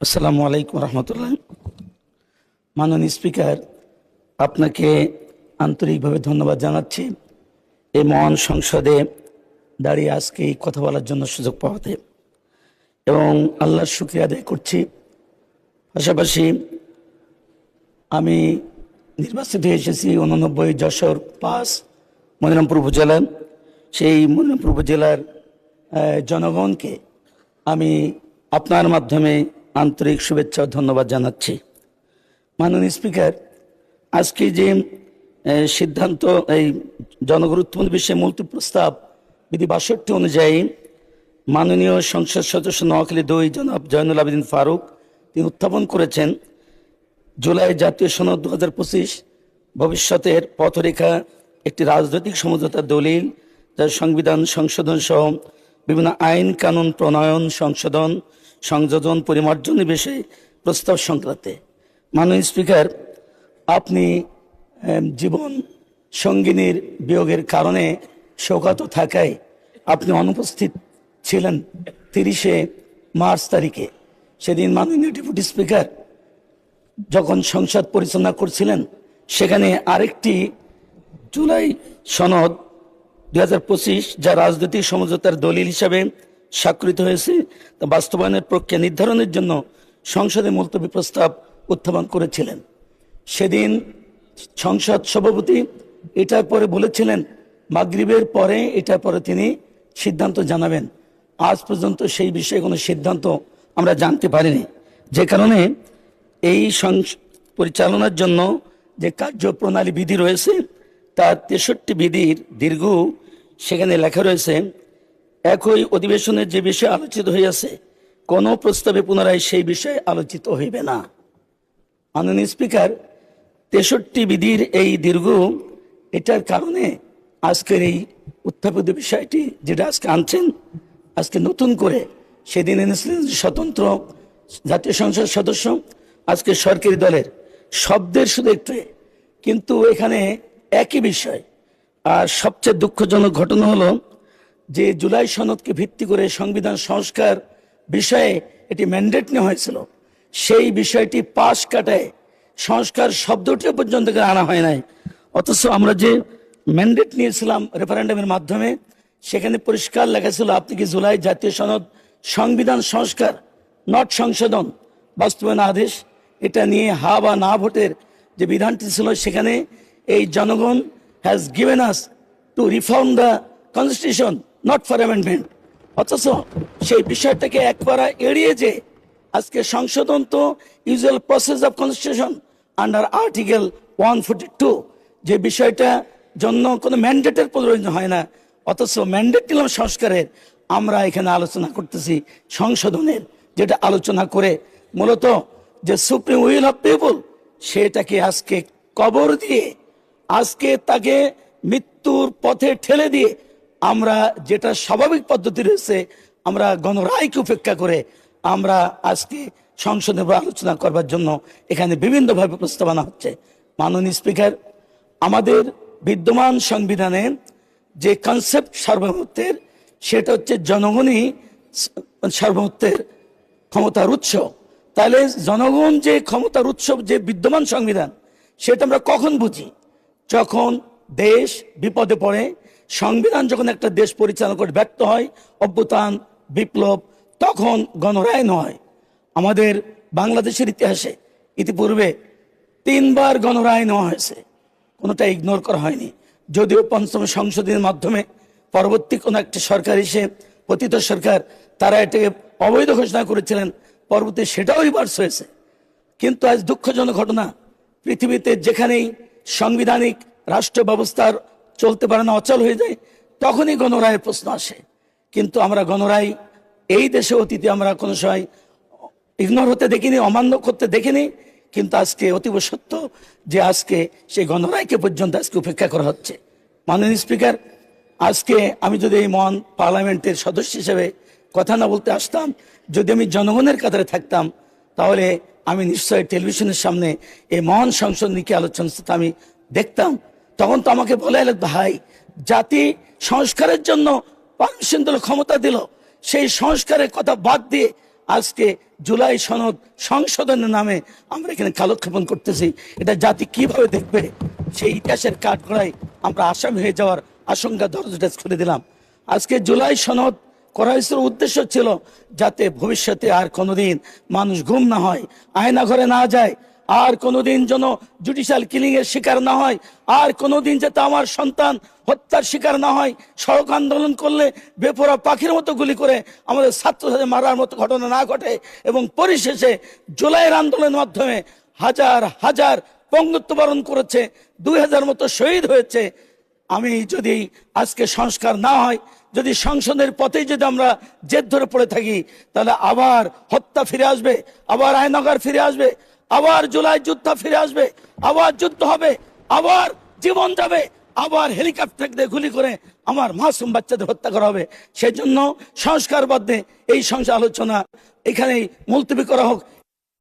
আসসালামু আলাইকুম রহমতুল্লাহ। মাননীয় স্পিকার, আপনাকে আন্তরিকভাবে ধন্যবাদ জানাচ্ছি এই মহান সংসদে দাঁড়িয়ে আজকে এই কথা বলার জন্য সুযোগ পাওয়াতে, এবং আল্লাহর শুকরিয়া আদায় করছি। পাশাপাশি আমি নির্বাচিত হয়ে এসেছি 89 যশোর 5 মনিরামপুর উপজেলা। সেই মনিরামপুর উপজেলার জনগণকে আমি আপনার মাধ্যমে আন্তরিক শুভেচ্ছা ও ধন্যবাদ জানাচ্ছি। মাননীয় স্পিকার, আজকে যে সিদ্ধান্ত, এই জনগুরুত্বপূর্ণ বিষয়ে মুলতবি প্রস্তাব বিধি 62 অনুযায়ী মাননীয় সংসদ সদস্য নোয়াখালী 2 জনাব জয়নুল আবেদিন ফারুক তিনি উত্থাপন করেছেন, জুলাই জাতীয় সনদ 2025 ভবিষ্যতের পথরেখা একটি রাজনৈতিক সমঝোতার দলিল, যার সংবিধান সংশোধন সহ বিভিন্ন আইন কানুন প্রণয়ন, সংশোধন, সংযোজন, পরিমার্জন বিষয়ে প্রস্তাব সংক্রান্তে। মাননীয় স্পিকার, আপনি জীবন সঙ্গিনীর বিয়োগের কারণে শোকাহত থাকায় আপনি অনুপস্থিত ছিলেন 30 মার্চ তারিখে। সেদিন মাননীয় ডেপুটি স্পিকার যখন সংসদ পরিচালনা করছিলেন, সেখানে আরেকটি জুলাই সনদ 2025 যা রাজনৈতিক সমঝোতার দলিল হিসাবে স্বাক্ষরিত হয়েছে তা বাস্তবায়নের প্রক্রিয়া নির্ধারণের জন্য সংসদে মুলতবি প্রস্তাব উত্থাপন করেছিলেন। সেদিন সংসদ সভাপতি এটার পরে বলেছিলেন মাগরিবের পরে এটার পরে তিনি সিদ্ধান্ত জানাবেন। আজ পর্যন্ত সেই বিষয়ে কোনো সিদ্ধান্ত আমরা জানতে পারিনি, যে কারণে এই পরিচালনার জন্য যে কার্যপ্রণালী বিধি রয়েছে তার 63 বিধির দীর্ঘ সেখানে লেখা রয়েছে, একই অধিবেশনের যে বিষয় আলোচিত হইয়াছে কোনো প্রস্তাবে পুনরায় সেই বিষয়ে আলোচিত হইবে না। মাননীয় স্পিকার, 63 বিধির এই দীর্ঘ এটার কারণে আজকের এই উত্থাপিত বিষয়টি যেটা আজকে আনছেন, আজকে নতুন করে সেদিন এনেছিলেন স্বতন্ত্র জাতীয় সংসদ সদস্য, আজকে সরকারি দলের শব্দের শুধু একটু, কিন্তু এখানে একই বিষয়। আর সবচেয়ে দুঃখজনক ঘটনা হলো যে জুলাই সনদকে ভিত্তি করে সংবিধান সংস্কার বিষয়ে এটি ম্যান্ডেট নেওয়া হয়েছিল, সেই বিষয়টি পাশ কাটায় সংস্কার শব্দটি পর্যন্ত আনা হয় নাই। অথচ আমরা যে ম্যান্ডেট নিয়েছিলাম রেফারেন্ডামের মাধ্যমে, সেখানে পরিষ্কার লেখা ছিল আপনি কি জুলাই জাতীয় সনদ সংবিধান সংস্কার নট সংশোধন বাস্তবায়ন আদেশ, এটা নিয়ে হা বা না ভোটের যে বিধানটি ছিল, সেখানে এই জনগণ has given us to reform the constitution not for amendment. অথচ সেই বিষয়টাকে একবারে এড়িয়ে যে আজকে সংশোধন তো usual process of constitution under article 142, যে বিষয়টা জন্য কোনো ম্যান্ডেটের প্রয়োজন হয় না, অথচ ম্যান্ডেট নিলাম সংস্কারের, আমরা এখানে আলোচনা করতেছি সংশোধনের, যেটা আলোচনা করে মূলত যে সুপ্রিম উইল অফ পিপল সেটাকে আজকে কবর দিয়ে, আজকে তাকে মৃত্যুর পথে ঠেলে দিয়ে আমরা যেটা স্বাভাবিক পদ্ধতি রয়েছে, আমরা গণরায়কে উপেক্ষা করে আমরা আজকে সংসদে আলোচনা করবার জন্য এখানে বিভিন্নভাবে প্রস্তাবনা হচ্ছে। মাননীয় স্পিকার, আমাদের বিদ্যমান সংবিধানে যে কনসেপ্ট সার্বভৌমত্বের, সেটা হচ্ছে জনগণই সার্বভৌমত্বের ক্ষমতার উৎস। তাহলে জনগণ যে ক্ষমতার উৎস, যে বিদ্যমান সংবিধান, সেটা আমরা কখন বুঝি? যখন দেশ বিপদে পড়ে, সংবিধান যখন একটা দেশ পরিচালনা করে ব্যর্থ হয়, অভ্যুত্থান, বিপ্লব, তখন গণরায় নয়। আমাদের বাংলাদেশের ইতিহাসে ইতিপূর্বে 3 বার গণরায় নেওয়া হয়েছে, কোনোটা ইগনোর করা হয়নি। যদিও 5ম সংশোধনের মাধ্যমে পরবর্তী কোনো একটা সরকার এসে, পতিত সরকার, তারা এটাকে অবৈধ ঘোষণা করেছিলেন, পরবর্তী সেটাও রিভার্স হয়েছে। কিন্তু আজ দুঃখজনক ঘটনা, পৃথিবীতে যেখানেই সাংবিধানিক রাষ্ট্র ব্যবস্থার চলতে পারে না, অচল হয়ে যায়, তখনই গণরায়ের প্রশ্ন আসে। কিন্তু আমরা গণরায় এই দেশে অতীতে আমরা কোনো সময় ইগনোর হতে দেখিনি, অমান্য করতে দেখিনি, কিন্তু আজকে অতীব সত্য যে আজকে সেই গণরায়কে পর্যন্ত আজকে উপেক্ষা করা হচ্ছে। মাননীয় স্পিকার, আজকে আমি যদি এই মহান পার্লামেন্টের সদস্য হিসেবে কথা না বলতে আসতাম, যদি আমি জনগণের কাতারে থাকতাম, তাহলে আমি নিশ্চয়ই টেলিভিশনের সামনে এই মহান সংসদ নিয়ে আলোচনা আমি দেখতাম। তখন তো আমাকে বলে ভাই, জাতি সংস্কারের জন্য পারমিশন দিল, ক্ষমতা দিল, সেই সংস্কারের কথা বাদ দিয়ে আজকে জুলাই সনদ সংশোধনের নামে আমরা এখানে কালক্ষেপণ করতেছি। এটা জাতি কিভাবে দেখবে? সেই ইতিহাসের কাঠগড়ায় আমরা আসামি হয়ে যাওয়ার আশঙ্কা দরজাটা খুলে দিলাম। আজকে জুলাই সনদ করা হয়েছে, উদ্দেশ্য ছিল যাতে ভবিষ্যতে আর কোনোদিন মানুষ গুম না হয়, আয়না ঘরে না যায়, আর কোনোদিন যেন জুডিশিয়াল কিলিং এর শিকার না হয়, আর কোনোদিন যাতে আমার সন্তান হত্যার শিকার না হয়, সড়ক আন্দোলন করলে বেপরোয়া পাখির মতো গুলি করে আমাদের ছাত্রছাত্রী মারার মতো ঘটনা না ঘটে, এবং পরিশেষে জুলাইয়ের আন্দোলনের মাধ্যমে হাজার হাজার পঙ্গুত্ব বরণ করেছে, 2000 মতো শহীদ হয়েছে। আমি যদি আজকে সংস্কার না হয়, যদি সংসদের পথেই যদি আমরা জেদ ধরে পড়ে থাকি, তাহলে আবার হত্যা ফিরে আসবে, আবার আয়নাগার ফিরে আসবে, আবার জুলাই যুদ্ধ ফিরে আসবে, আবার যুদ্ধ হবে, আবার জীবন যাবে, আবার হেলিকপ্টার দিয়ে গুলি করে আমার মাসুম বাচ্চাদের হত্যা করা হবে। সেজন্য সংস্কারবদ্ধে এই সংস্কার আলোচনা এখানেই মুলতবি করা হোক।